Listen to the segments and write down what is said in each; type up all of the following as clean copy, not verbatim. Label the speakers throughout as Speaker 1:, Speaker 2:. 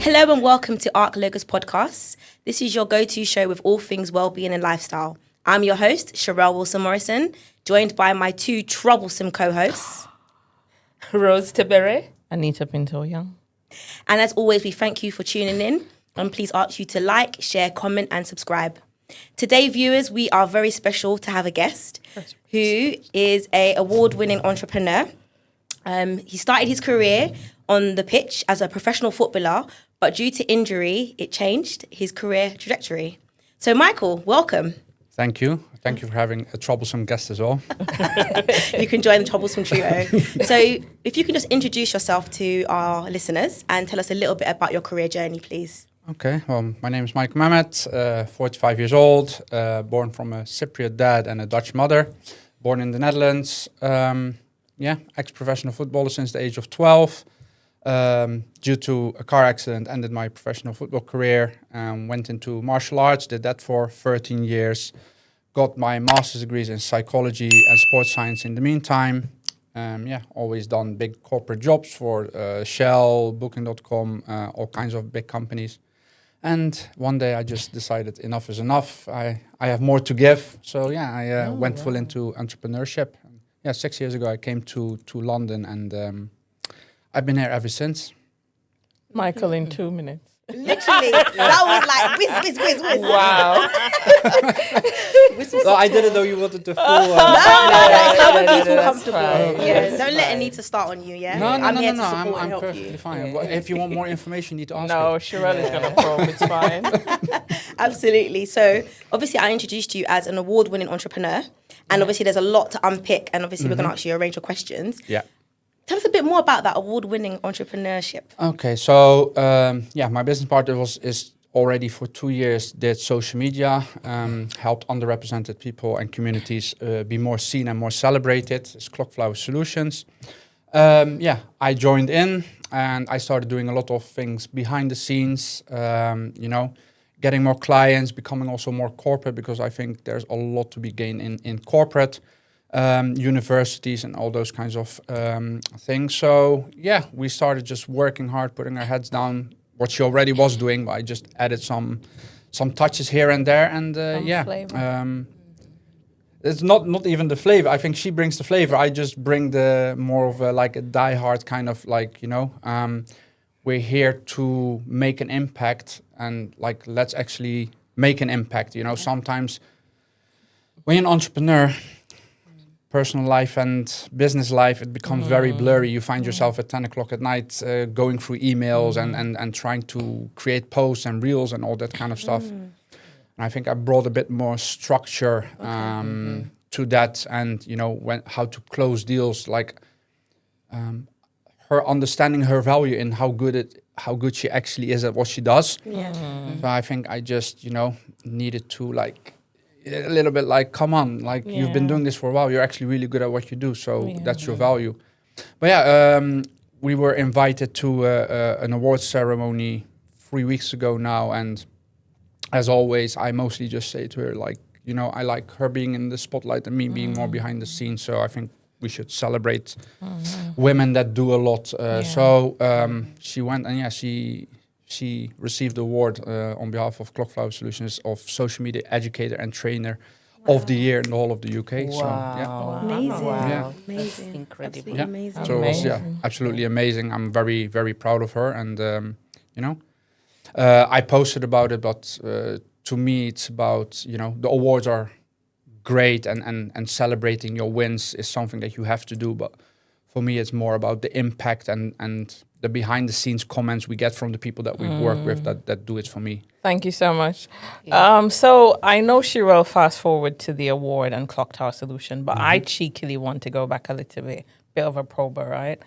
Speaker 1: Hello and welcome to Arc Logos Podcast. This is your go-to show with all things well-being and lifestyle. I'm your host, Sherelle Wilson-Morrison, joined by my two troublesome co-hosts,
Speaker 2: Rose Tebere, Anita Pinto-Young.
Speaker 1: And as always, we thank you for tuning in and please ask you to like, share, comment and subscribe. Today, viewers, we are very special to have a guest who is an award-winning entrepreneur. He started his career on the pitch as a professional footballer, but due to injury, it changed his career trajectory. So, Michael, welcome.
Speaker 3: Thank you. Thank you for having a troublesome guest as well.
Speaker 1: You can join the troublesome trio. So, if you can just introduce yourself to our listeners and tell us a little bit about your career journey, please.
Speaker 3: Okay, well, my name is Mehmet, 45 years old, born from a Cypriot dad and a Dutch mother, born in the Netherlands. Ex-professional footballer since the age of 12. Due to a car accident, ended my professional football career, went into martial arts, did that for 13 years, got my master's degrees in psychology and sports science in the meantime. Always done big corporate jobs for Shell, Booking.com, all kinds of big companies. And one day I just decided enough is enough. I have more to give. So I went full into entrepreneurship. 6 years ago I came to London and I've been here ever since.
Speaker 2: Michael in 2 minutes.
Speaker 1: Literally, that was like whiz.
Speaker 2: Wow.
Speaker 3: Well, I didn't know you wanted to full...
Speaker 1: It's not when you feel
Speaker 2: that's
Speaker 1: comfortable.
Speaker 2: fine.
Speaker 1: Don't let Anita start on you, yeah?
Speaker 3: No,
Speaker 1: I'm here to
Speaker 3: no.
Speaker 1: support and
Speaker 3: I'm
Speaker 1: help
Speaker 3: perfectly
Speaker 1: you.
Speaker 3: fine. Well, if you want more information, you need to ask
Speaker 2: No,
Speaker 3: me.
Speaker 2: Sherelle is going to probe. It's fine.
Speaker 1: Absolutely. So obviously I introduced you as an award-winning entrepreneur and obviously there's a lot to unpick and obviously we're going to ask you a range of questions.
Speaker 3: Yeah.
Speaker 1: Tell us a bit more about that award-winning entrepreneurship.
Speaker 3: Okay, so my business partner is already for 2 years did social media, helped underrepresented people and communities be more seen and more celebrated. It's Clockflower Solutions. I joined in and I started doing a lot of things behind the scenes, getting more clients, becoming also more corporate because I think there's a lot to be gained in corporate. Universities and all those kinds of things. So we started just working hard, putting our heads down, what she already was doing, but I just added some touches here and there. And it's not even the flavor. I think she brings the flavor. I just bring the more of a diehard kind of we're here to make an impact and let's actually make an impact. Sometimes when you're an entrepreneur, personal life and business life, it becomes very blurry. You find yourself at 10 o'clock at night going through emails and trying to create posts and reels and all that kind of stuff. And I think I brought a bit more structure to that and, how to close deals, her understanding her value in how good she actually is at what she does.
Speaker 1: Yeah.
Speaker 3: So I think I just, needed to a little bit come on, you've been doing this for a while, you're actually really good at what you do, so that's your value. But we were invited to an awards ceremony 3 weeks ago now, and as always, I mostly just say to her, I like her being in the spotlight and me being more behind the scenes, so I think we should celebrate women that do a lot. So she went and she received the award on behalf of Clockflower Solutions of Social Media Educator and Trainer of the Year in the whole of the UK.
Speaker 2: Wow.
Speaker 3: So,
Speaker 1: Amazing.
Speaker 2: Wow.
Speaker 3: Yeah.
Speaker 1: Amazing.
Speaker 2: Incredible.
Speaker 1: Absolutely amazing.
Speaker 3: So it was absolutely amazing. I'm very, very proud of her. And, I posted about it, but to me, it's about, the awards are great and celebrating your wins is something that you have to do. But for me, it's more about the impact and the behind the scenes comments we get from the people that we work with that do it for me.
Speaker 2: Thank you so much. So I know Sherelle fast forward to the award and Clock Tower Solution, but I cheekily want to go back a little bit of a prober, right?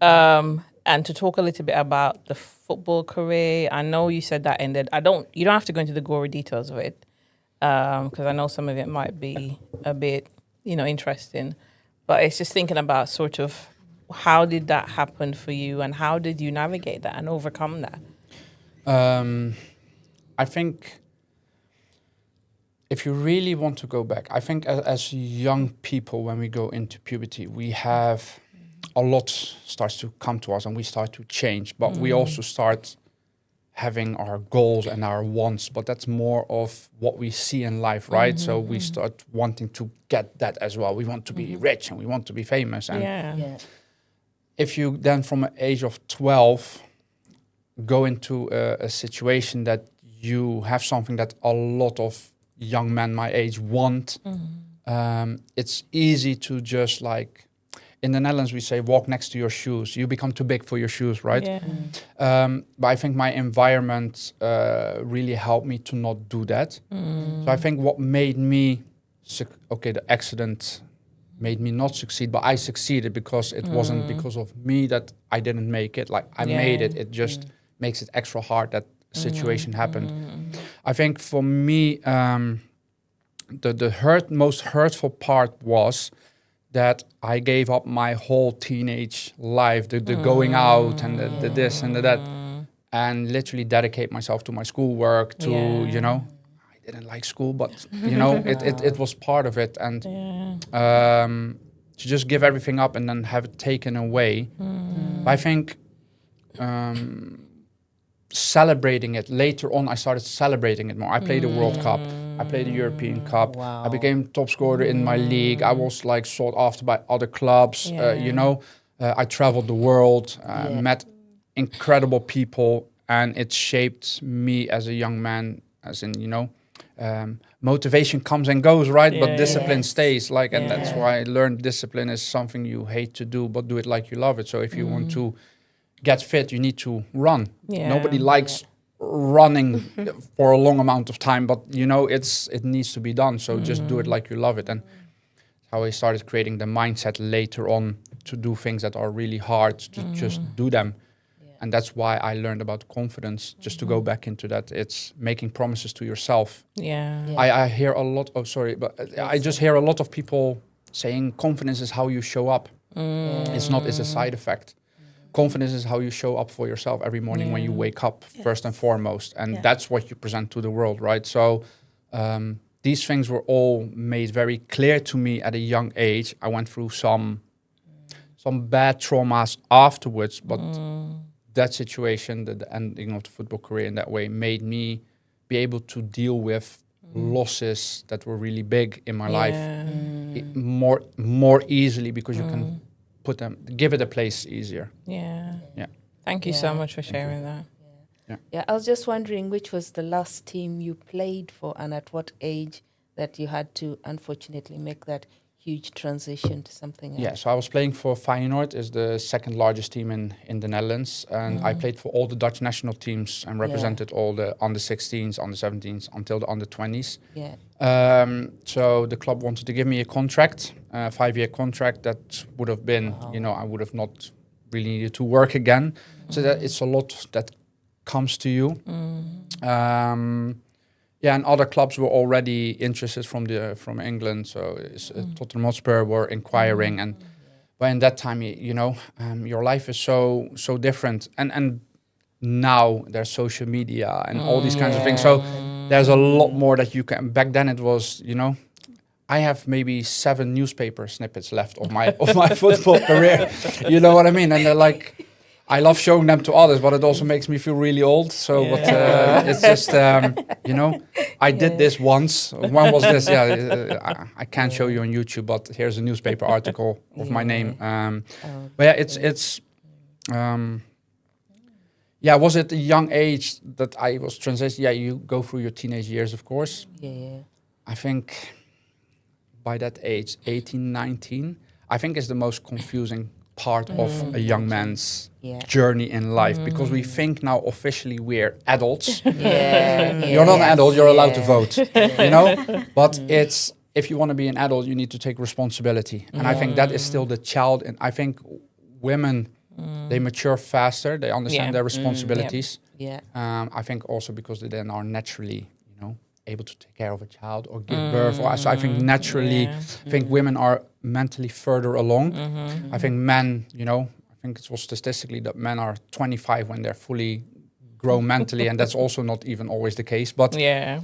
Speaker 2: And to talk a little bit about the football career. I know you said that ended. You don't have to go into the gory details of it, because I know some of it might be a bit, interesting. But it's just thinking about sort of how did that happen for you and how did you navigate that and overcome that?
Speaker 3: I think if you really want to go back, I think as young people, when we go into puberty, we have a lot starts to come to us and we start to change, but we also start having our goals and our wants, but that's more of what we see in life, right? So we start wanting to get that as well. We want to be rich and we want to be famous. And if you then from an age of 12 go into a situation that you have something that a lot of young men my age want, it's easy to just like, in the Netherlands we say walk next to your shoes. You become too big for your shoes, right? But I think my environment really helped me to not do that. So I think what made me, the accident made me not succeed, but I succeeded because it wasn't because of me that I didn't make it. Like I made it. It just makes it extra hard that situation happened. I think for me, the most hurtful part was that I gave up my whole teenage life, the going out and the this and the that, and literally dedicate myself to my schoolwork, to, you know, I didn't like school, but, you know, it was part of it. And to just give everything up and then have it taken away. I think celebrating it, later on I started celebrating it more. I played the World Cup. I played the European Cup.
Speaker 4: Wow.
Speaker 3: I became top scorer in my league. I was like sought after by other clubs. You know, I traveled the world, met incredible people, and it shaped me as a young man. As in, you know, motivation comes and goes, right? But discipline stays. Like, and that's why I learned discipline is something you hate to do, but do it like you love it. So if you want to get fit, you need to run. Nobody likes running for a long amount of time, but you know it needs to be done. So just do it like you love it. And how I started creating the mindset later on to do things that are really hard, to just do them. And that's why I learned about confidence, just to go back into that. It's making promises to yourself. I hear a lot, I just hear a lot of people saying confidence is how you show up. It's not, it's a side effect. Confidence is how you show up for yourself every morning when you wake up, first and foremost. And that's what you present to the world, right? So these things were all made very clear to me at a young age. I went through some bad traumas afterwards, but that situation, the ending of the football career in that way, made me be able to deal with losses that were really big in my life more easily, because you can give it a place easier.
Speaker 2: Thank you so much for sharing that.
Speaker 4: Yeah, I was just wondering which was the last team you played for, and at what age that you had to unfortunately make that huge transition to something else.
Speaker 3: Yeah, so I was playing for Feyenoord, is the second largest team in the Netherlands, and I played for all the Dutch national teams and represented all the under 16s, under 17s until the under 20s. So the club wanted to give me a contract, a 5-year contract that would have been, you know, I would have not really needed to work again. So that it's a lot that comes to you. And other clubs were already interested from England. So Tottenham Hotspur were inquiring, but in that time, you know, your life is so different. And now there's social media and all these kinds of things. So there's a lot more that you can. Back then it was, you know, I have maybe 7 newspaper snippets left of my football career. You know what I mean? And they're like, I love showing them to others, but it also makes me feel really old. So, but it's just, you know, I did this once. When was this? I can't show you on YouTube, but here's a newspaper article of my name. But yeah, it's. Was it a young age that I was transitioning? Yeah, you go through your teenage years, of course. I think by that age, 18, 19, I think is the most confusing part of a young man's journey in life, because we think now officially we're adults. You're not an adult, you're allowed to vote, you know? But it's, if you want to be an adult, you need to take responsibility. And I think that is still the child. And I think women, they mature faster, they understand their responsibilities. I think also because they then are naturally, you know, able to take care of a child or give birth. So I think naturally, I think women are mentally further along. I think men, you know, I think it's all statistically that men are 25 when they're fully grown mentally, and that's also not even always the case. But, you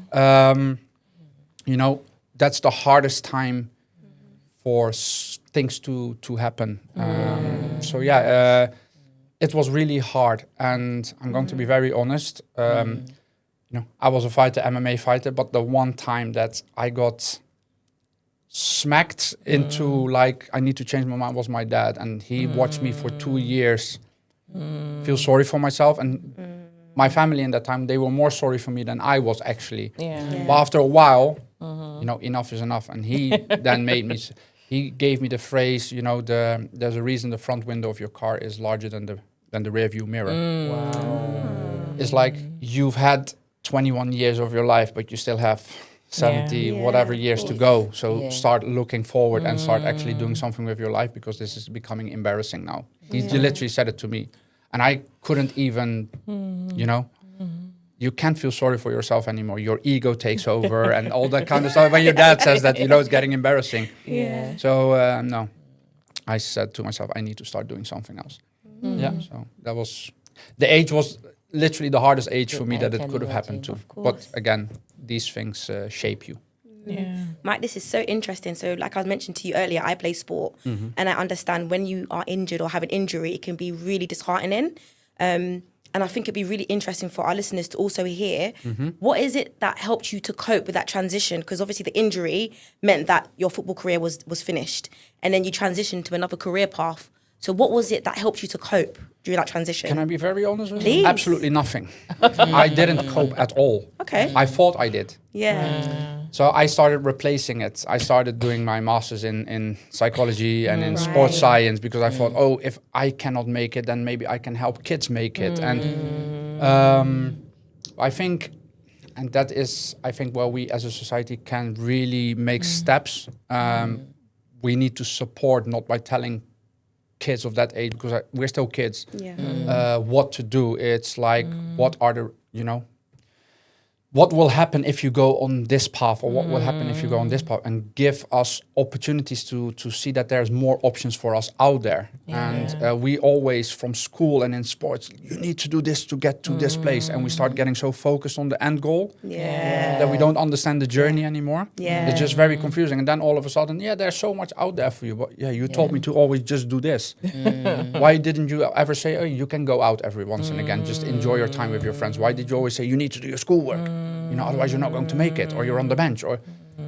Speaker 3: know, that's the hardest time for things to happen. it was really hard, and I'm going to be very honest. I was a fighter, MMA fighter, but the one time that I got smacked into like I need to change my mind was my dad, and he watched me for 2 years feel sorry for myself, and my family in that time, they were more sorry for me than I was actually. But after a while, enough is enough, and he then he gave me the phrase, there's a reason the front window of your car is larger than the rear view mirror.
Speaker 4: Wow.
Speaker 3: It's like you've had 21 years of your life, but you still have 70 whatever years to go. So start looking forward and start actually doing something with your life, because this is becoming embarrassing now. He literally said it to me, and I couldn't even, you can't feel sorry for yourself anymore. Your ego takes over and all that kind of stuff. When your dad says that, it's getting embarrassing.
Speaker 4: Yeah.
Speaker 3: So no, I said to myself, I need to start doing something else. Yeah. So that was, the age was literally the hardest age for me that it could have happened to. But again, these things shape you.
Speaker 2: Yeah.
Speaker 1: Mike, this is so interesting. So like I mentioned to you earlier, I play sport, and I understand when you are injured or have an injury, it can be really disheartening. And I think it'd be really interesting for our listeners to also hear, what is it that helped you to cope with that transition? Because obviously the injury meant that your football career was finished, and then you transitioned to another career path. So what was it that helped you to cope during that transition?
Speaker 3: Can I be very honest with
Speaker 1: Please.
Speaker 3: you? Absolutely nothing. I didn't cope at all.
Speaker 1: Okay.
Speaker 3: I thought I did.
Speaker 1: Yeah.
Speaker 3: So I started replacing it. I started doing my master's in psychology and in sports science, because I thought, if I cannot make it, then maybe I can help kids make it. And I think, and that is, I think, where we as a society can really make steps. We need to support, not by telling kids of that age, because we're still kids, what to do. It's like, what are the, what will happen if you go on this path, or what will happen if you go on this path, and give us opportunities to see that there's more options for us out there. And we always, from school and in sports, you need to do this to get to this place, and we start getting so focused on the end goal that we don't understand the journey anymore. It's just very confusing. And then all of a sudden, there's so much out there for you, but you told me to always just do this. Why didn't you ever say, oh, you can go out every once and again, just enjoy your time with your friends? Why did you always say you need to do your schoolwork? Otherwise you're not going to make it, or you're on the bench, or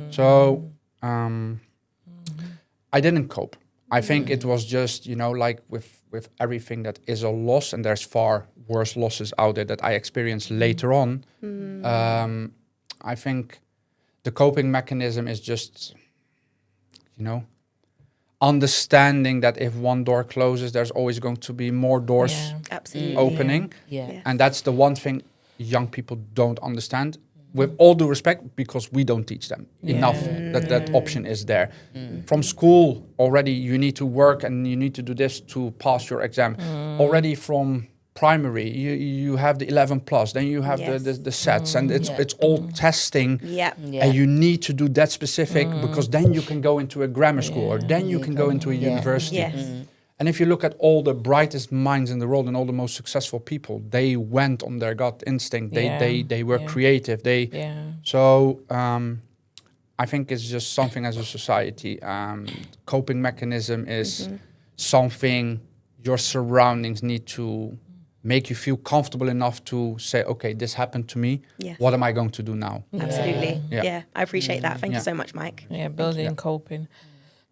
Speaker 3: so. I didn't cope. I think it was just, like with everything that is a loss, and there's far worse losses out there that I experienced later on. I think the coping mechanism is just, understanding that if one door closes, there's always going to be more doors opening. And that's the one thing young people don't understand. With all due respect, because we don't teach them enough that option is there. From school already, you need to work and you need to do this to pass your exam. Already from primary, you have the 11 plus, then you have the sets, and it's all testing. And you need to do that specific, because then you can go into a grammar school, or then you can go into a university. And if you look at all the brightest minds in the world and all the most successful people, they went on their gut instinct. They were creative. So I think it's just something as a society. Coping mechanism is something your surroundings need to make you feel comfortable enough to say, okay, this happened to me. What am I going to do now?
Speaker 1: Absolutely. I appreciate that. Thank you so much, Mike.
Speaker 2: Building coping.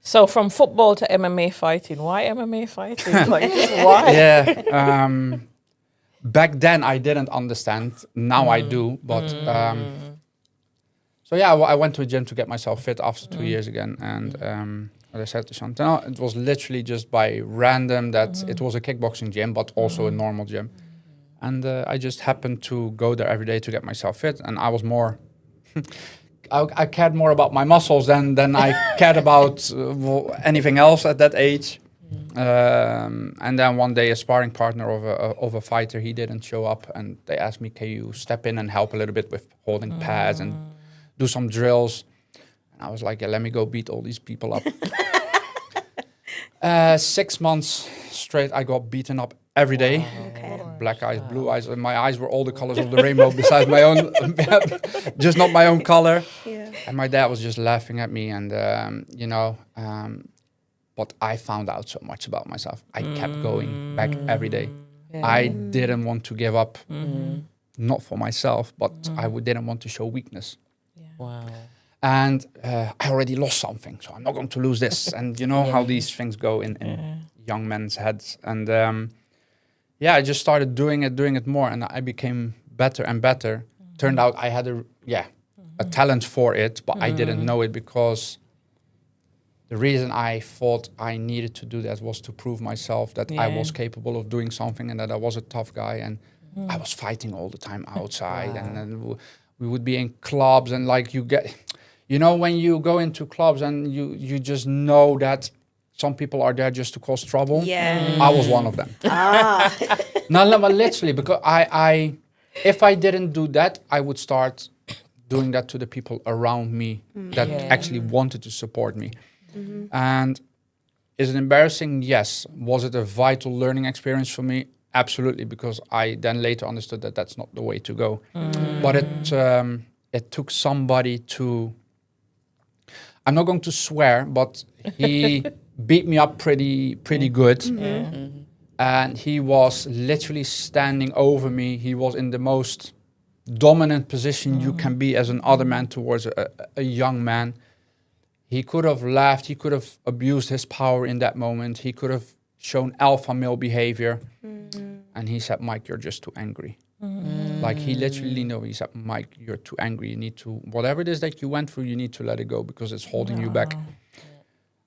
Speaker 2: So from football to MMA fighting, why MMA fighting? Like, why?
Speaker 3: Back then I didn't understand. Now I do. But I went to a gym to get myself fit after 2 years again. And as I said to Chantal, it was literally just by random that it was a kickboxing gym, but also a normal gym. And I just happened to go there every day to get myself fit. And I was more... I cared more about my muscles than I cared about anything else at that age. And then one day a sparring partner of a fighter, he didn't show up, and they asked me, can you step in and help a little bit with holding pads and do some drills? And I was like, let me go beat all these people up. 6 months straight, I got beaten up every day. Black eyes, blue eyes, and my eyes were all the colors of the rainbow besides my own, just not my own color. And my dad was just laughing at me, and but I found out so much about myself. I kept going back every day. I didn't want to give up, not for myself, but didn't want to show weakness.
Speaker 4: Wow.
Speaker 3: And I already lost something, so I'm not going to lose this. And you know how these things go in young men's heads. And I just started doing it more, and I became better and better. Turned out I had a talent for it, but I didn't know it, because the reason I thought I needed to do that was to prove myself that I was capable of doing something, and that I was a tough guy, and I was fighting all the time outside. And then we would be in clubs, and like you know, when you go into clubs and you just know that some people are there just to cause trouble.
Speaker 1: Yeah.
Speaker 3: I was one of them. No, but literally, because if I didn't do that, I would start doing that to the people around me that actually wanted to support me. And is it embarrassing? Yes. Was it a vital learning experience for me? Absolutely, because I then later understood that that's not the way to go. But it took somebody to, I'm not going to swear, but he beat me up pretty good. And he was literally standing over me. He was in the most dominant position you can be as an other man towards a young man. He could have laughed. He could have abused his power in that moment. He could have shown alpha male behavior. And he said, Mike, you're just too angry. Like he literally knew. He said, Mike, you're too angry. You need to, whatever it is that you went through, you need to let it go, because it's holding you back.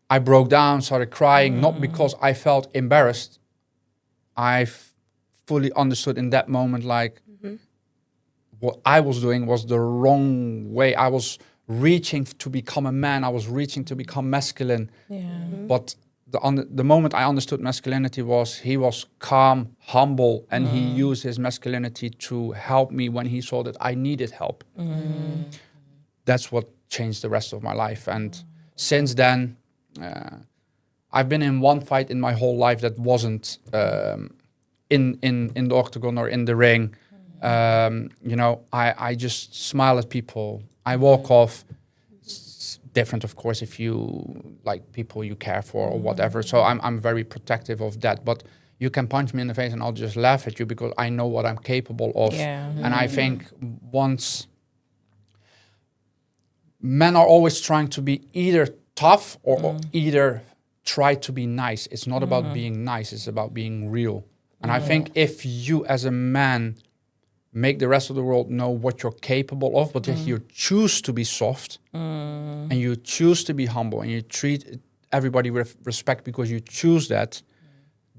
Speaker 3: I broke down, started crying, not because I felt embarrassed. I fully understood in that moment, like what I was doing was the wrong way. I was reaching to become a man. I was reaching to become masculine. But the moment I understood masculinity was, he was calm, humble, and he used his masculinity to help me when he saw that I needed help. That's what changed the rest of my life. And since then, I've been in one fight in my whole life that wasn't in the octagon or in the ring. You know, I just smile at people. I walk off. It's different, of course, if you like people you care for or whatever. So I'm very protective of that. But you can punch me in the face and I'll just laugh at you, because I know what I'm capable of. And I think once men are always trying to be either tough or either try to be nice. It's not about being nice, it's about being real. And I think if you as a man make the rest of the world know what you're capable of, but if you choose to be soft and you choose to be humble and you treat everybody with respect because you choose that,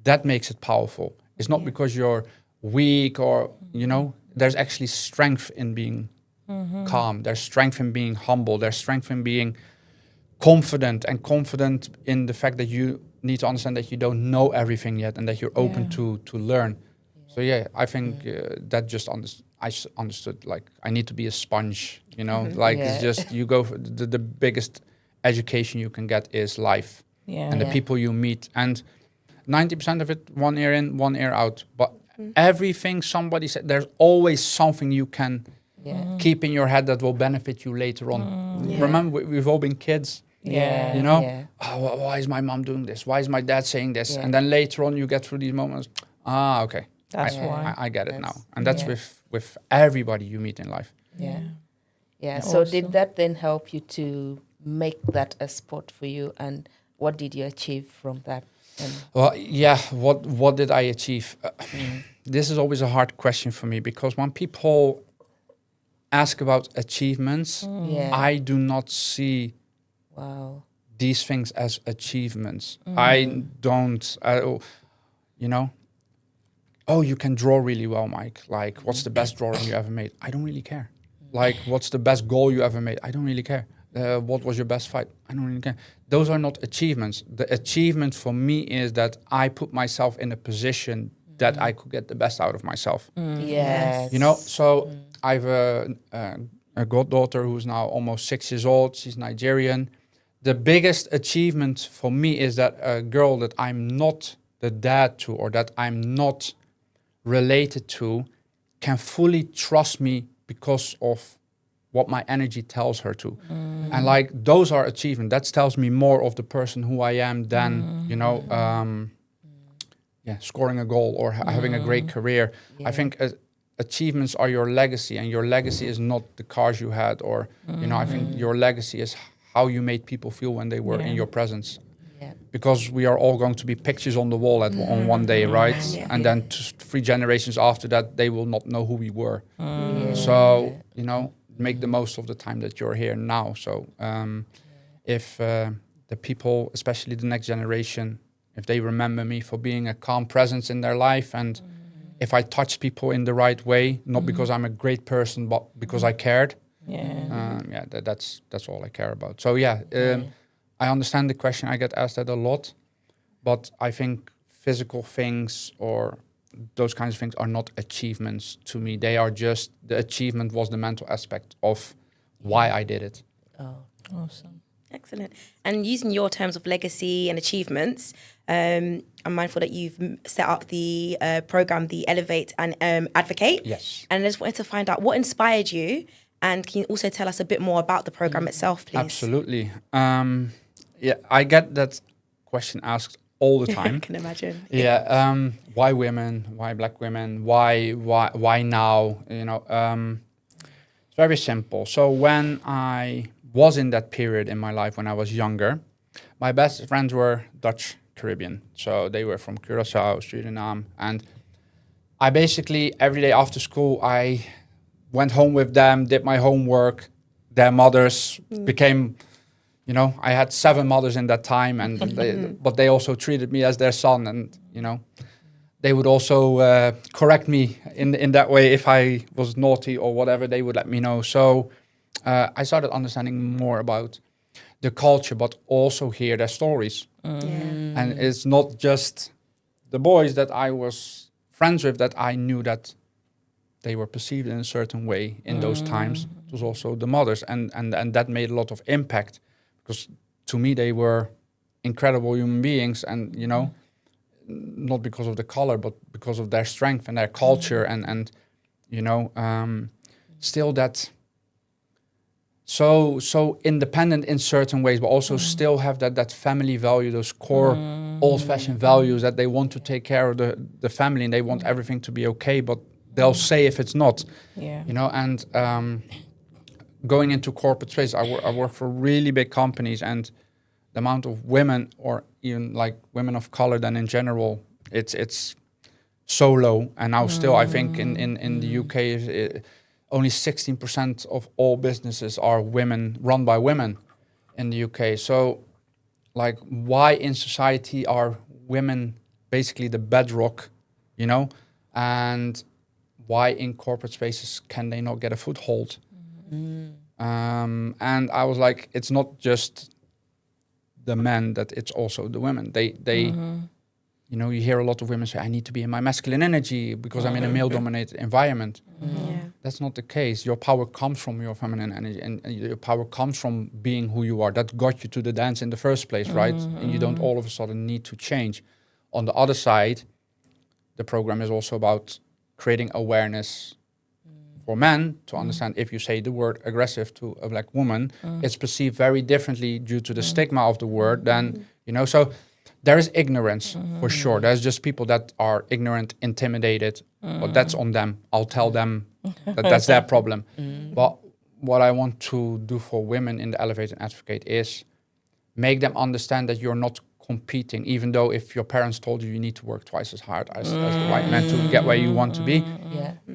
Speaker 3: that makes it powerful. It's not because you're weak or, you know, there's actually strength in being calm. There's strength in being humble. There's strength in being confident, and confident in the fact that you need to understand that you don't know everything yet and that you're open to learn. So I think that just I understood, like, I need to be a sponge, you know, like it's just, you go for the biggest education you can get is life and the people you meet. And 90% of it, one ear in, one ear out. But everything somebody said, there's always something you can keep in your head that will benefit you later on. Remember, we've all been kids. You know, oh, why is my mom doing this? Why is my dad saying this? And then later on you get through these moments. Okay.
Speaker 2: That's why.
Speaker 3: I get it now. And that's with everybody you meet in life.
Speaker 4: So did that then help you to make that a sport for you? And what did you achieve from that?
Speaker 3: Well, what did I achieve? This is always a hard question for me, because when people ask about achievements, I do not see these things as achievements. I don't, you know, oh, you can draw really well, Mike. Like, what's the best drawing you ever made? I don't really care. Like, what's the best goal you ever made? I don't really care. What was your best fight? I don't really care. Those are not achievements. The achievement for me is that I put myself in a position that I could get the best out of myself. You know, so I have a goddaughter who's now almost 6 years old. She's Nigerian. The biggest achievement for me is that a girl that I'm not the dad to, or that I'm not related to, can fully trust me because of what my energy tells her to. And like, those are achievements. That tells me more of the person who I am than, you know, scoring a goal or having a great career. I think achievements are your legacy, and your legacy is not the cars you had, or I think your legacy is how you made people feel when they were in your presence.
Speaker 4: Yeah.
Speaker 3: Because we are all going to be pictures on the wall on one day, right? And then 3 generations after that, they will not know who we were. So make the most of the time that you're here now. So if the people, especially the next generation, if they remember me for being a calm presence in their life, and if I touch people in the right way, not because I'm a great person, but because I cared, that's all I care about. So I understand the question. I get asked that a lot, but I think physical things or those kinds of things are not achievements to me. They are just, the achievement was the mental aspect of why I did it.
Speaker 4: Oh,
Speaker 2: Awesome.
Speaker 1: Excellent. And using your terms of legacy and achievements, I'm mindful that you've set up the program, the Elevate and Advocate.
Speaker 3: Yes.
Speaker 1: And I just wanted to find out what inspired you, and can you also tell us a bit more about the program itself, please?
Speaker 3: Absolutely. I get that question asked all the time.
Speaker 1: I can imagine.
Speaker 3: Why women? Why black women? Why now? It's very simple. So when I was in that period in my life when I was younger, my best friends were Dutch Caribbean. So they were from Curaçao, Suriname, and I basically every day after school I went home with them, did my homework. Their mothers became, I had 7 mothers in that time, and but they also treated me as their son, and they would also correct me in that way if I was naughty or whatever. They would let me know. So I started understanding more about the culture, but also hear their stories. And it's not just the boys that I was friends with that I knew that they were perceived in a certain way in those times. It was also the mothers, and that made a lot of impact, because to me they were incredible human beings, and not because of the color, but because of their strength and their culture, and still that so independent in certain ways, but also still have that family value, those core old-fashioned values that they want to take care of the family, and they want everything to be okay, but they'll say if it's not. And going into corporate space, I work for really big companies, and the amount of women, or even like women of color then in general, it's so low. And now still, I think in the UK, only 16% of all businesses are run by women in the UK. So like, why in society are women basically the bedrock, and why in corporate spaces can they not get a foothold? And I was like, it's not just the men, that it's also the women. They you hear a lot of women say, I need to be in my masculine energy because I'm in a male-dominated environment. That's not the case. Your power comes from your feminine energy, and your power comes from being who you are. That got you to the dance in the first place, right? And you don't all of a sudden need to change. On the other side, the program is also about creating awareness for men to understand, if you say the word aggressive to a black woman, it's perceived very differently due to the stigma of the word than, so there is ignorance for sure. There's just people that are ignorant, intimidated, but that's on them. I'll tell them that that's their problem. But what I want to do for women in the Elevate and Advocate is make them understand that you're not competing, even though if your parents told you need to work twice as hard as the white man to get where you want to be,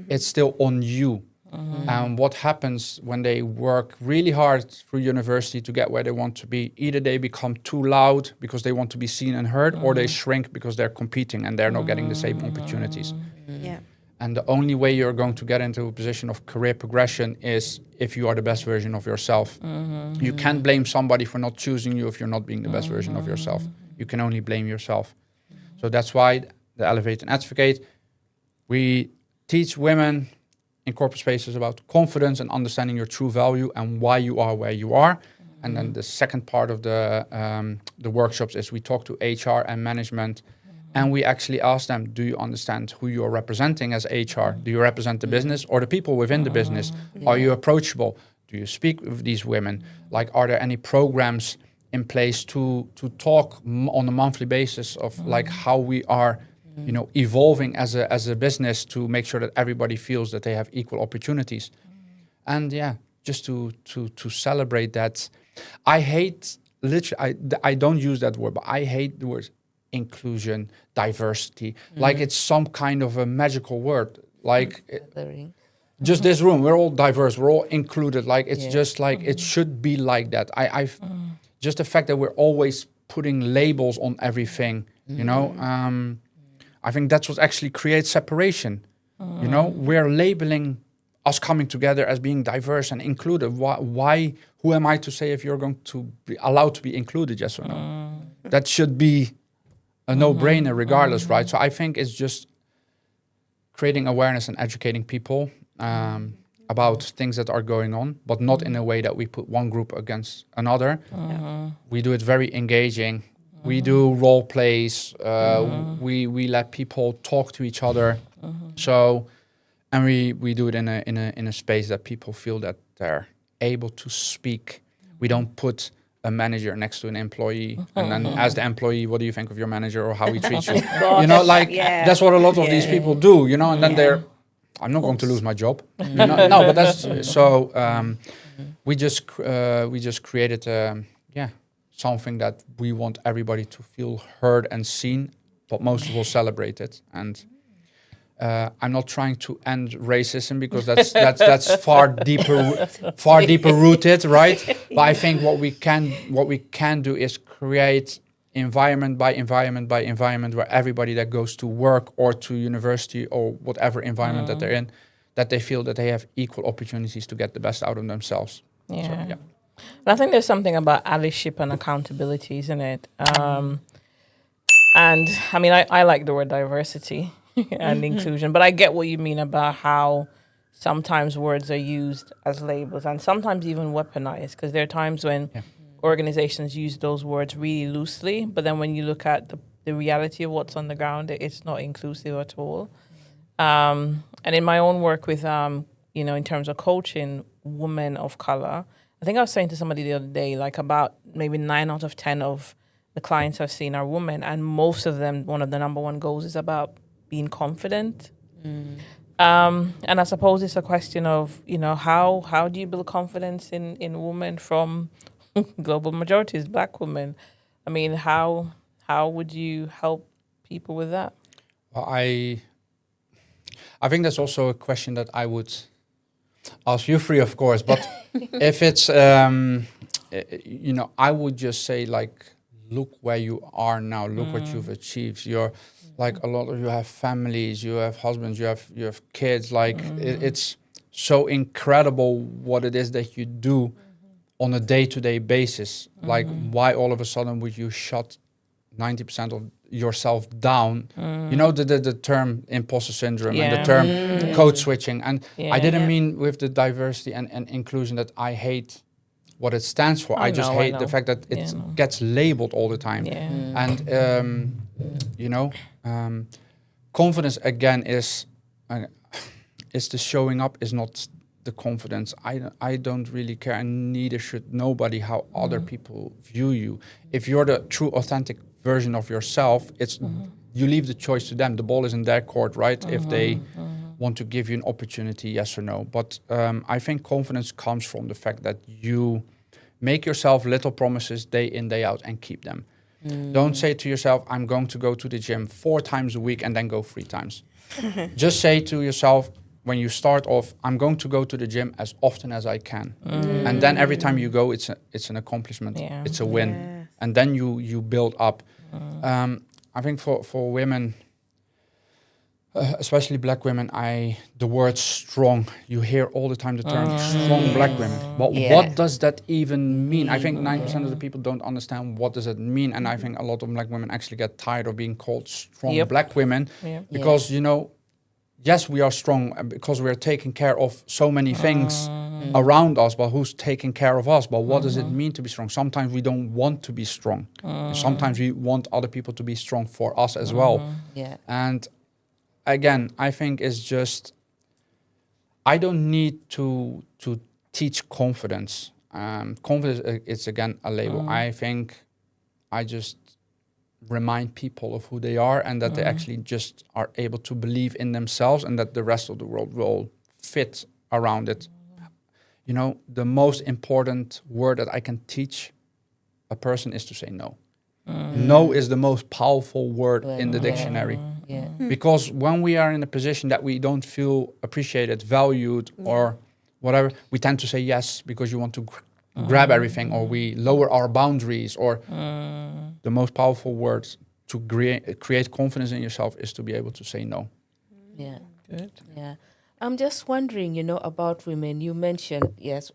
Speaker 3: it's still on you. And what happens when they work really hard through university to get where they want to be, either they become too loud because they want to be seen and heard, or they shrink because they're competing and they're not getting the same opportunities. And the only way you're going to get into a position of career progression is if you are the best version of yourself. You can't blame somebody for not choosing you if you're not being the best version of yourself. You can only blame yourself. So that's why the Elevate and Advocate, we teach women in corporate spaces about confidence and understanding your true value and why you are where you are. And then the second part of the workshops is we talk to HR and management, and we actually ask them, do you understand who you are representing as HR? Do you represent the business or the people within the business? Are you approachable? Do you speak with these women? Like, are there any programs in place to talk on a monthly basis of like how we are you know, evolving as a business to make sure that everybody feels that they have equal opportunities. And yeah, just to celebrate that. I hate, literally, I don't use that word, but I hate the words inclusion, diversity, like it's some kind of a magical word. Like just this room, we're all diverse, we're all included. Like it's just like it should be like that. Just the fact that we're always putting labels on everything, you know, I think that's what actually creates separation. You know, we're labeling us coming together as being diverse and included. Why? Who am I to say if you're going to be allowed to be included? Yes or no? That should be a no-brainer, regardless, right? So I think it's just creating awareness and educating people about things that are going on, but not in a way that we put one group against another. We do it very engaging. We do role plays. We let people talk to each other. So, and we do it in a space that people feel that they're able to speak. We don't put a manager next to an employee and then ask the employee, what do you think of your manager or how he treats you? You know, like that's what a lot of these people do, you know, and then they're, I'm not going to lose my job. You know? No, but that's, so we just created, something that we want everybody to feel heard and seen, but most of all celebrated. And I'm not trying to end racism because that's far deeper rooted, right? But I think what we can do is create environment by environment by environment where everybody that goes to work or to university or whatever environment that they're in, that they feel that they have equal opportunities to get the best out of themselves.
Speaker 2: Yeah.
Speaker 3: So, yeah.
Speaker 2: And I think there's something about allyship and accountability, isn't it? And I mean, I like the word diversity and inclusion, but I get what you mean about how sometimes words are used as labels and sometimes even weaponized, because there are times when organizations use those words really loosely, but then when you look at the reality of what's on the ground, it's not inclusive at all. And in my own work with, in terms of coaching women of color, I think I was saying to somebody the other day, like about maybe 9 out of 10 of the clients I've seen are women, and most of them, one of the number one goals is about being confident. And I suppose it's a question of, how do you build confidence in women from global majorities, Black women? I mean, how would you help people with that?
Speaker 3: Well, I think that's also a question that I would ask you three, of course, but if it's, I would just say, like, look where you are now, look what you've achieved. You're like, a lot of you have families, you have husbands, you have kids, like it's so incredible what it is that you do on a day-to-day basis. Like, why all of a sudden would you shut 90% of yourself down? You know, the term imposter syndrome and the term code switching. And I didn't mean with the diversity and inclusion that I hate what it stands for. I just hate the fact that it gets labeled all the time. And, confidence, again, is the showing up, is not the confidence. I don't really care, and neither should nobody, how other people view you. If you're the true, authentic version of yourself, it's you leave the choice to them. The ball is in their court, right? If they want to give you an opportunity, yes or no. But I think confidence comes from the fact that you make yourself little promises day in, day out, and keep them. Don't say to yourself, I'm going to go to the gym 4 times a week and then go 3 times. Just say to yourself, when you start off, I'm going to go to the gym as often as I can. And then every time you go, it's an accomplishment. It's a win. And then you build up. I think for women, especially Black women, the word strong, you hear all the time the term strong Black women. But what does that even mean? I think 9% of the people don't understand what does it mean. And I think a lot of Black women actually get tired of being called strong Black women. Because, yes, we are strong because we are taking care of so many things around us, but who's taking care of us? But what does it mean to be strong? Sometimes we don't want to be strong. Sometimes we want other people to be strong for us as well. And again, I think it's just, I don't need to teach confidence. Confidence is, again, a label. I think I just remind people of who they are, and that they actually just are able to believe in themselves, and that the rest of the world will fit around it. You know, the most important word that I can teach a person is to say no. No is the most powerful word in the dictionary.
Speaker 4: Yeah.
Speaker 3: Because when we are in a position that we don't feel appreciated, valued, or whatever, we tend to say yes because you want to grab everything, or we lower our boundaries, or the most powerful words to create confidence in yourself is to be able to say no.
Speaker 4: Yeah.
Speaker 2: Good.
Speaker 4: Yeah. I'm just wondering, you know, about women. You mentioned, yes,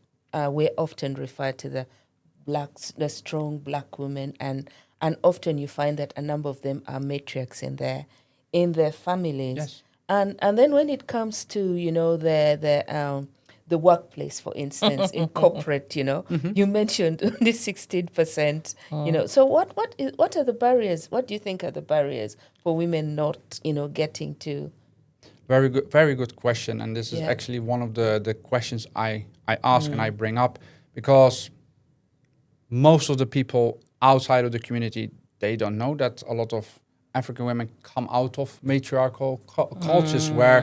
Speaker 4: we often refer to the strong black women, and often you find that a number of them are matriarchs in their families.
Speaker 3: Yes.
Speaker 4: And then when it comes to, you know, the workplace, for instance, in corporate, you know, you mentioned only 16%, you know. So what are the barriers? What do you think are the barriers for women not, you know, getting to?
Speaker 3: Very good question. And this is actually one of the questions I ask and I bring up, because most of the people outside of the community, they don't know that a lot of African women come out of matriarchal cultures where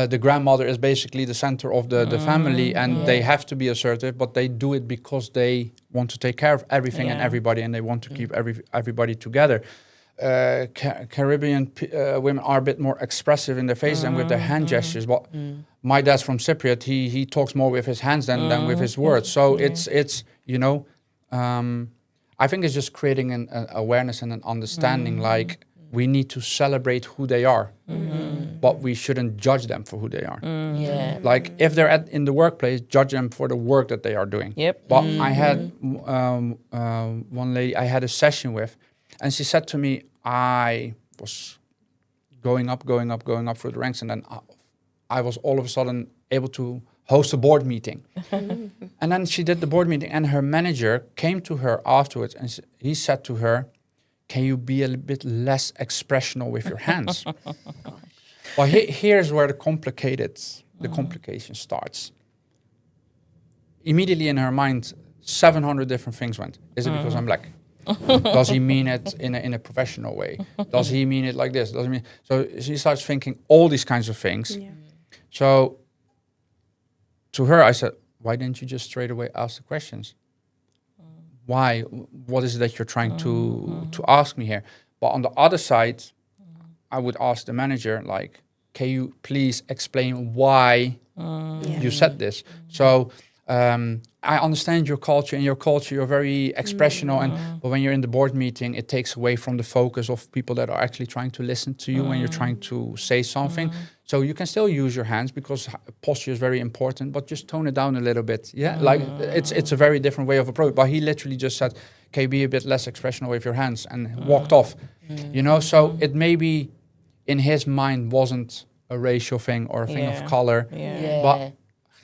Speaker 3: the grandmother is basically the center of the family, and they have to be assertive, but they do it because they want to take care of everything and everybody, and they want to keep everybody together. Caribbean women are a bit more expressive in their faces and with their hand gestures, but my dad's from Cypriot. He talks more with his hands than with his words. So it's you know, I think it's just creating an awareness and an understanding, like we need to celebrate who they are, but we shouldn't judge them for who they are.
Speaker 4: Yeah.
Speaker 3: Like if they're in the workplace, judge them for the work that they are doing.
Speaker 2: Yep.
Speaker 3: But I had one lady I had a session with, and she said to me, I was going up through the ranks, and then I was all of a sudden able to host a board meeting. And then she did the board meeting, and her manager came to her afterwards, and he said to her, can you be a little bit less expressional with your hands? Well, here's where the complication starts. Immediately in her mind, 700 different things went. Is it because I'm black? Does he mean it in a professional way? Does he mean it like this? Does he mean? So she starts thinking all these kinds of things. Yeah. So to her, I said, why didn't you just straight away ask the questions? Why? What is it that you're trying to ask me here? But on the other side, I would ask the manager, like, can you please explain why you said this? So I understand your culture. In your culture, you're very expressional, but when you're in the board meeting, it takes away from the focus of people that are actually trying to listen to you when you're trying to say something. So you can still use your hands because posture is very important, but just tone it down a little bit. Yeah, like it's a very different way of approach. But he literally just said, "Can you be a bit less expressional with your hands?" and walked off. You know, so it maybe in his mind wasn't a racial thing or a thing of color, but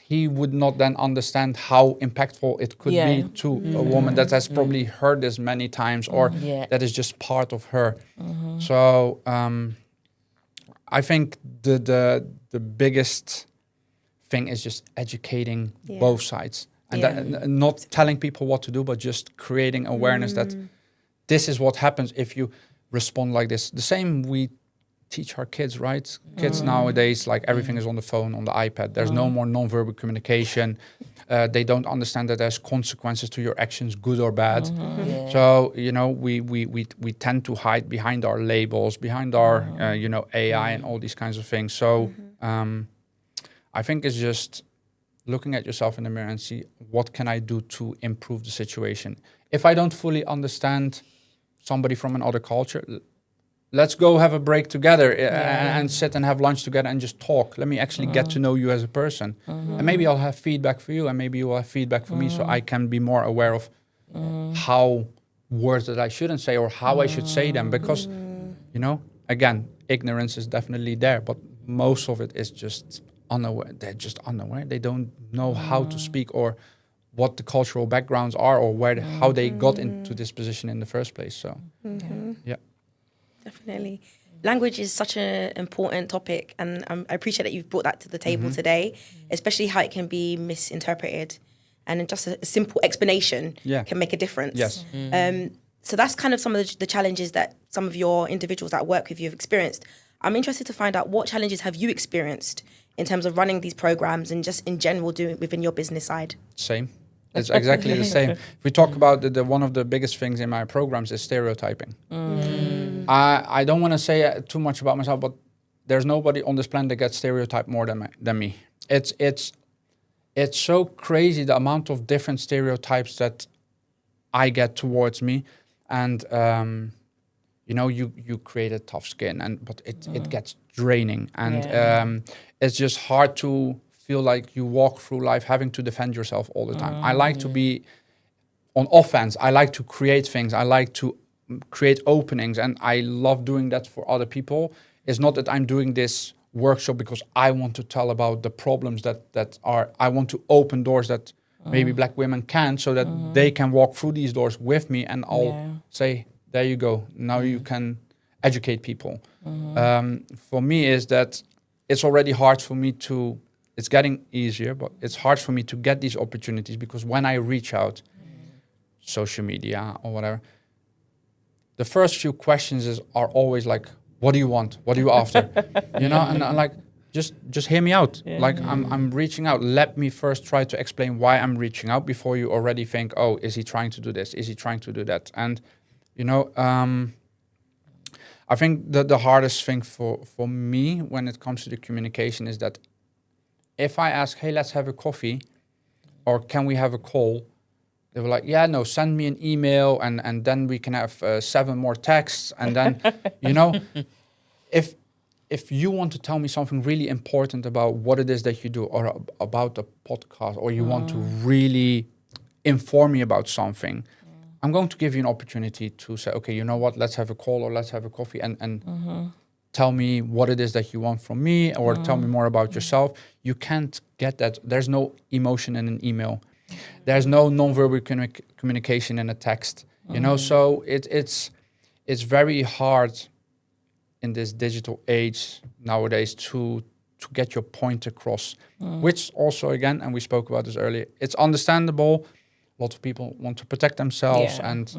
Speaker 3: he would not then understand how impactful it could be to a woman that has probably heard this many times, or that is just part of her. So I think the biggest thing is just educating both sides, and that, not telling people what to do, but just creating awareness that this is what happens if you respond like this. The same we teach our kids, right? Kids nowadays, like everything is on the phone, on the iPad. There's no more non-verbal communication. They don't understand that there's consequences to your actions, good or bad. So, you know, we tend to hide behind our labels, behind our, you know, AI and all these kinds of things. So I think it's just looking at yourself in the mirror and see, what can I do to improve the situation? If I don't fully understand somebody from another culture, let's go have a break together and sit and have lunch together and just talk. Let me actually get to know you as a person. And maybe I'll have feedback for you, and maybe you will have feedback for me, so I can be more aware of how words that I shouldn't say or how I should say them. Because, you know, again, ignorance is definitely there, but most of it is just unaware. They're just unaware. They don't know how to speak or what the cultural backgrounds are, or how they got into this position in the first place. So, yeah.
Speaker 1: Definitely. Language is such an important topic, and I appreciate that you've brought that to the table today, especially how it can be misinterpreted, and just a simple explanation can make a difference.
Speaker 3: Yes.
Speaker 1: so that's kind of some of the challenges that some of your individuals that work with you have experienced. I'm interested to find out what challenges have you experienced in terms of running these programs and just in general doing it within your business side.
Speaker 3: Same. It's exactly the same. If we talk about the one of the biggest things in my programs is stereotyping. I don't want to say too much about myself, but there's nobody on this planet that gets stereotyped more than me. It's so crazy the amount of different stereotypes that I get towards me, and you create a tough skin, but it gets draining, and it's just hard to feel like you walk through life having to defend yourself all the time. I like to be on offense. I like to create things. I like to create openings, and I love doing that for other people. It's not that I'm doing this workshop because I want to tell about the problems that are, I want to open doors that maybe Black women can't, so that they can walk through these doors with me, and I'll say, there you go, now you can educate people. For me is that it's already hard for me to, it's getting easier, but it's hard for me to get these opportunities, because when I reach out, social media or whatever, the first few questions are always like, what do you want? What are you after? And I'm like, just hear me out. Like I'm reaching out. Let me first try to explain why I'm reaching out before you already think, oh, is he trying to do this? Is he trying to do that? And, I think that the hardest thing for me when it comes to the communication is that if I ask, hey, let's have a coffee, or can we have a call? They were like, yeah, no, send me an email, and then we can have 7 more texts. And then, if you want to tell me something really important about what it is that you do, or about the podcast, or you want to really inform me about something, I'm going to give you an opportunity to say, okay, you know what, let's have a call, or let's have a coffee, and tell me what it is that you want from me, or tell me more about yourself. You can't get that. There's no emotion in an email. There's no non-verbal communication in a text, so it's very hard in this digital age nowadays to get your point across, which also, again, and we spoke about this earlier, it's understandable. A lot of people want to protect themselves, and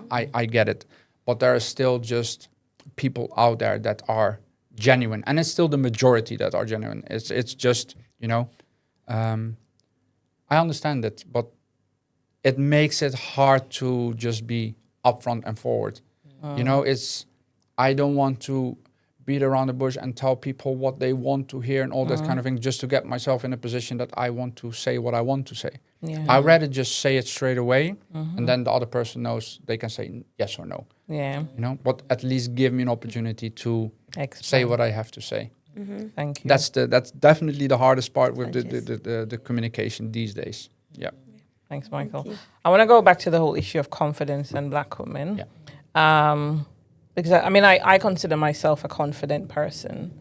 Speaker 3: I get it. But there are still just people out there that are genuine, and it's still the majority that are genuine. It's just, I understand it, but it makes it hard to just be upfront and forward. I don't want to beat around the bush and tell people what they want to hear and all that kind of thing, just to get myself in a position that I want to say what I want to say. I'd rather just say it straight away, and then the other person knows they can say yes or no. But at least give me an opportunity to say what I have to say.
Speaker 2: Thank you.
Speaker 3: That's definitely the hardest part with the communication these days. Yeah.
Speaker 2: Thanks, Michael. I want to go back to the whole issue of confidence and Black women. Because I consider myself a confident person,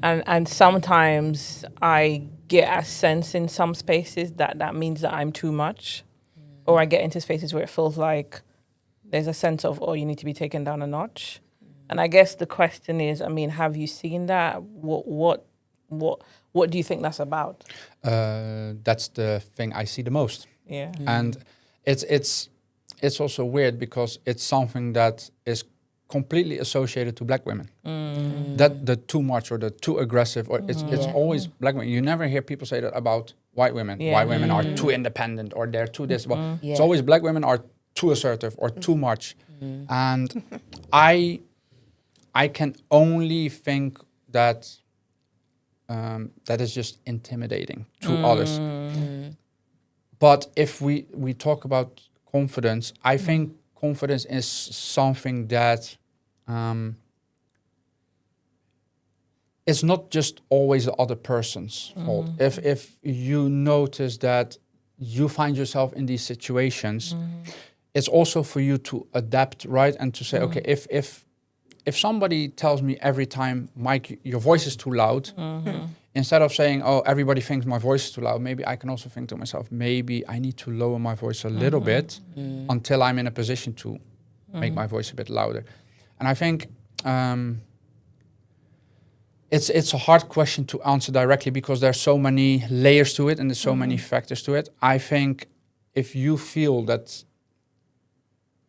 Speaker 2: and sometimes I get a sense in some spaces that means that I'm too much, or I get into spaces where it feels like there's a sense of, oh, you need to be taken down a notch. And I guess the question is, have you seen that? What do you think that's about?
Speaker 3: That's the thing I see the most.
Speaker 2: Yeah.
Speaker 3: And it's also weird because it's something that is completely associated to Black women. That the too much or the too aggressive, or it's always Black women. You never hear people say that about white women. White women are too independent, or they're too this. But it's always Black women are too assertive or too much. And I can only think that that is just intimidating to others. But if we talk about confidence, I think confidence is something that it's not just always the other person's fault. If you notice that you find yourself in these situations, it's also for you to adapt, right? And to say, okay, if somebody tells me every time, Mike, your voice is too loud, instead of saying, oh, everybody thinks my voice is too loud, maybe I can also think to myself, maybe I need to lower my voice a little bit until I'm in a position to make my voice a bit louder. And I think it's a hard question to answer directly, because there's so many layers to it and there's so many factors to it. I think if you feel that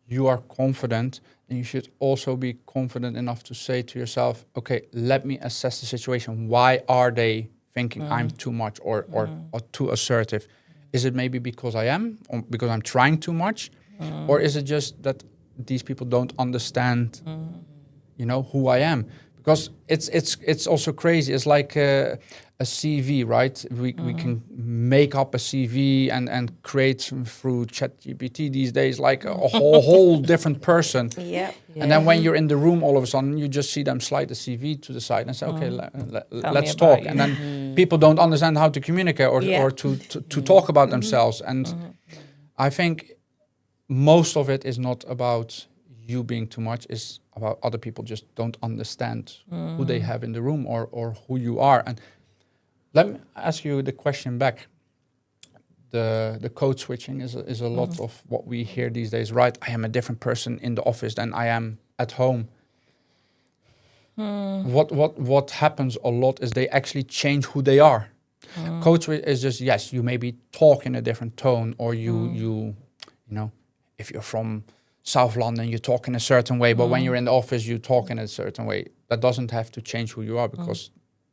Speaker 3: you are confident, then you should also be confident enough to say to yourself, okay, let me assess the situation. Why are they thinking I'm too much or too assertive? Is it maybe because I am, or because I'm trying too much? Or is it just that these people don't understand, who I am? Because it's also crazy. It's like a CV, right? We can make up a CV and create through ChatGPT these days, like a whole different person.
Speaker 1: Yeah.
Speaker 3: And then when you're in the room, all of a sudden you just see them slide the CV to the side and say, okay, let's talk.
Speaker 2: you.
Speaker 3: And then people don't understand how to communicate or to talk about themselves. And I think most of it is not about you being too much, is about other people just don't understand who they have in the room or who you are. And let me ask you the question back. The code switching is a lot of what we hear these days, right? I am a different person in the office than I am at home. What happens a lot is they actually change who they are. Code switch is just, yes, you maybe talk in a different tone, or you know, if you're from South London, you talk in a certain way, but when you're in the office, you talk in a certain way. That doesn't have to change who you are, because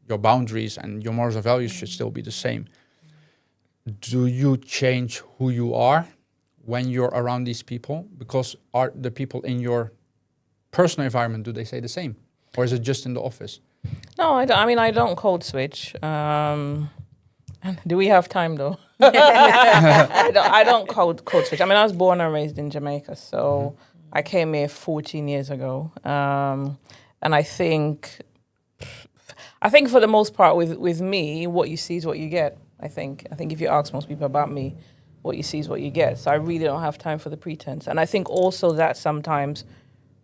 Speaker 3: your boundaries and your morals and values should still be the same. Do you change who you are when you're around these people? Because are the people in your personal environment, do they say the same? Or is it just in the office?
Speaker 2: No, I don't. I mean, I don't code switch. Do we have time though? I don't code switch. I mean, I was born and raised in Jamaica, so I came here 14 years ago, and I think for the most part with me, what you see is what you get. I think if you ask most people about me, what you see is what you get. So I really don't have time for the pretense, and I think also that sometimes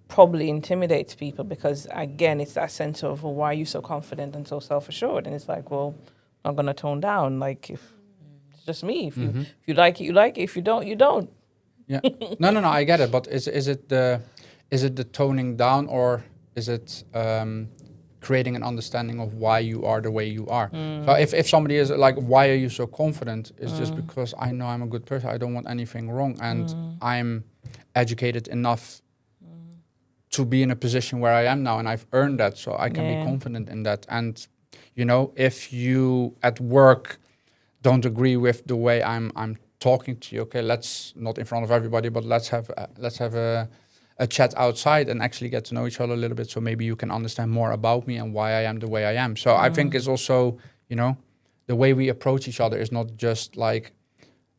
Speaker 2: probably intimidates people, because again, it's that sense of, well, why are you so confident and so self-assured? And it's like, well, I'm gonna tone down. Like, if it's just me. If you like it, you like it. If you don't, you don't.
Speaker 3: Yeah. No. I get it. But is it the toning down, or is it creating an understanding of why you are the way you are? So if somebody is like, why are you so confident? It's just because I know I'm a good person. I don't want anything wrong, and I'm educated enough to be in a position where I am now, and I've earned that, so I can be confident in that. And if you at work don't agree with the way I'm talking to you, okay, let's not in front of everybody, but let's have a chat outside and actually get to know each other a little bit, so maybe you can understand more about me and why I am the way I am. So I think it's also, the way we approach each other is not just like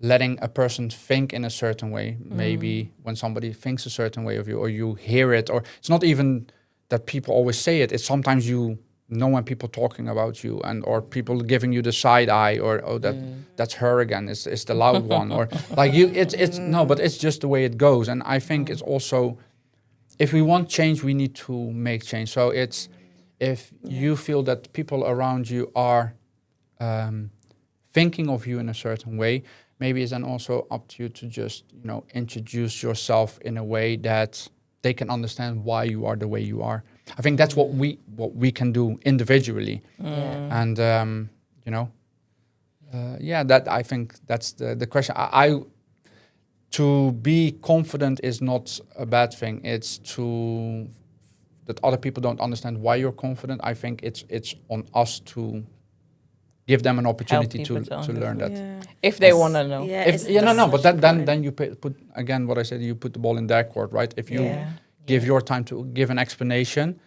Speaker 3: letting a person think in a certain way. Maybe when somebody thinks a certain way of you, or you hear it, or it's not even that people always say it. It's sometimes you know when people talking about you, or people giving you the side eye, or that's her again. It's the loud one, or like you. It's no, but it's just the way it goes. And I think it's also, if we want change, we need to make change. So it's, if you feel that people around you are thinking of you in a certain way, maybe it's then also up to you to just, introduce yourself in a way that they can understand why you are the way you are. I think that's what we can do individually. And, that I think that's the question. I to be confident is not a bad thing. It's that other people don't understand why you're confident. I think it's on us to give them an opportunity to learn that.
Speaker 1: Yeah.
Speaker 2: If they want to know.
Speaker 1: Yeah,
Speaker 3: but then you put again what I said, you put the ball in their court, right? If you give your time to give an explanation,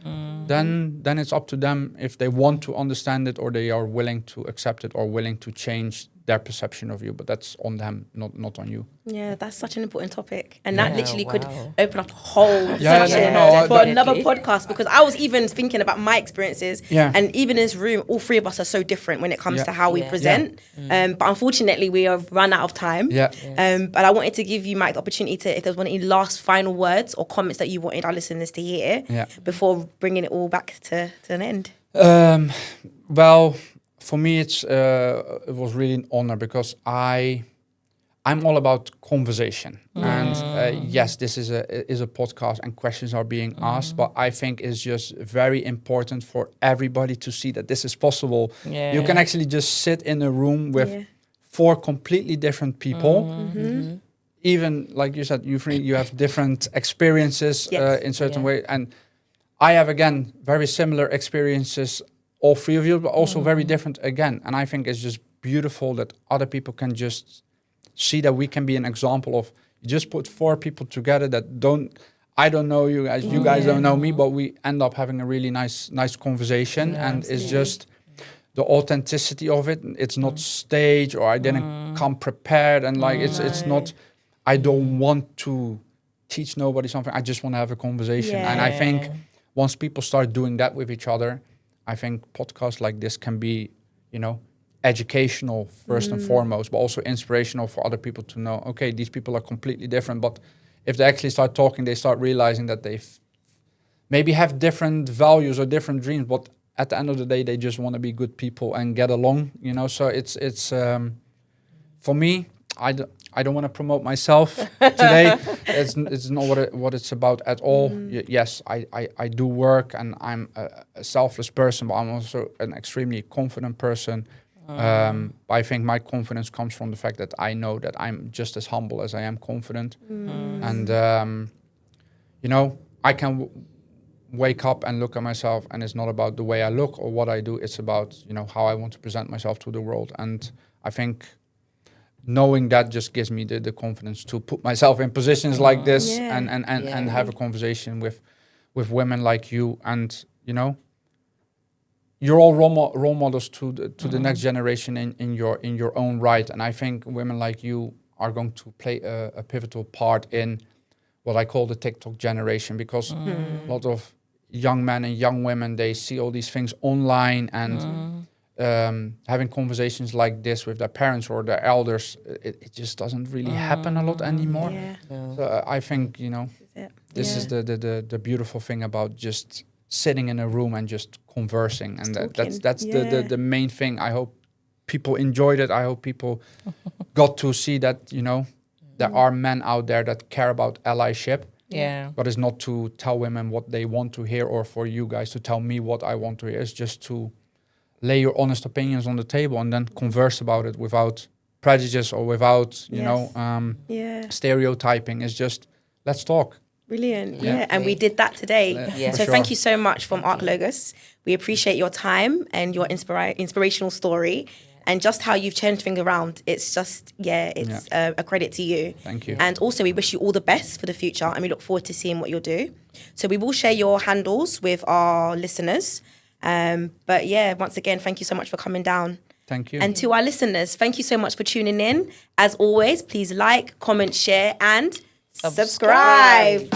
Speaker 3: then it's up to them if they want to understand it, or they are willing to accept it, or willing to change their perception of you. But that's on them, not on you.
Speaker 1: Yeah, that's such an important topic, and that literally could open up a whole section for
Speaker 2: definitely.
Speaker 1: another podcast, because I was even thinking about my experiences, and even in this room, all three of us are so different when it comes to how we present. But unfortunately, we have run out of time. But I wanted to give you, Mike, the opportunity to, if there's any last final words or comments that you wanted our listeners to hear before bringing it all back to an end.
Speaker 3: Well, for me, it was really an honor, because I'm all about conversation. And yes, this is a podcast and questions are being asked, but I think it's just very important for everybody to see that this is possible. You can actually just sit in a room with 4 completely different people. even like you said, you have different experiences
Speaker 1: Yes.
Speaker 3: in certain way, and I have again very similar experiences, all three of you, but also very different again. And I think it's just beautiful that other people can just see that we can be an example of. You just put 4 people together that I don't know you guys, you guys don't know me, but we end up having a really nice conversation, and it's just the authenticity of it. It's not staged, or I didn't come prepared, and like it's not. I don't want to teach nobody something. I just want to have a conversation, and I think once people start doing that with each other, I think podcasts like this can be, educational first and foremost, but also inspirational for other people to know, okay, these people are completely different, but if they actually start talking, they start realizing that they maybe have different values or different dreams, but at the end of the day, they just want to be good people and get along, So it's for me, I don't want to promote myself today. It's not what it's about at all. Yes, I do work, and I'm a selfless person, but I'm also an extremely confident person. I think my confidence comes from the fact that I know that I'm just as humble as I am confident. And, I can wake up and look at myself, and it's not about the way I look or what I do. It's about, how I want to present myself to the world. And I think knowing that just gives me the confidence to put myself in positions like this and have a conversation with women like you. And, you're all role models to the next generation in your own right. And I think women like you are going to play a pivotal part in what I call the TikTok generation, because a lot of young men and young women, they see all these things online, and having conversations like this with their parents or their elders, it just doesn't really happen a lot anymore.
Speaker 1: Yeah.
Speaker 3: So I think, this is the beautiful thing about just sitting in a room and just conversing, and that's the main thing. I hope people enjoyed it. I hope people got to see that there are men out there that care about allyship. But it's not to tell women what they want to hear, or for you guys to tell me what I want to hear. It's just to lay your honest opinions on the table and then converse about it without prejudice or without stereotyping. It's just, let's talk.
Speaker 1: Brilliant. Yeah. And we did that today. So thank you so much from Arc Logos. We appreciate your time and your inspirational story, and just how you've turned things around. It's just, a credit to you.
Speaker 3: Thank you.
Speaker 1: And also we wish you all the best for the future, and we look forward to seeing what you'll do. So we will share your handles with our listeners. But once again, thank you so much for coming down.
Speaker 3: Thank you.
Speaker 1: And to our listeners, thank you so much for tuning in. As always, please like, comment, share, and subscribe.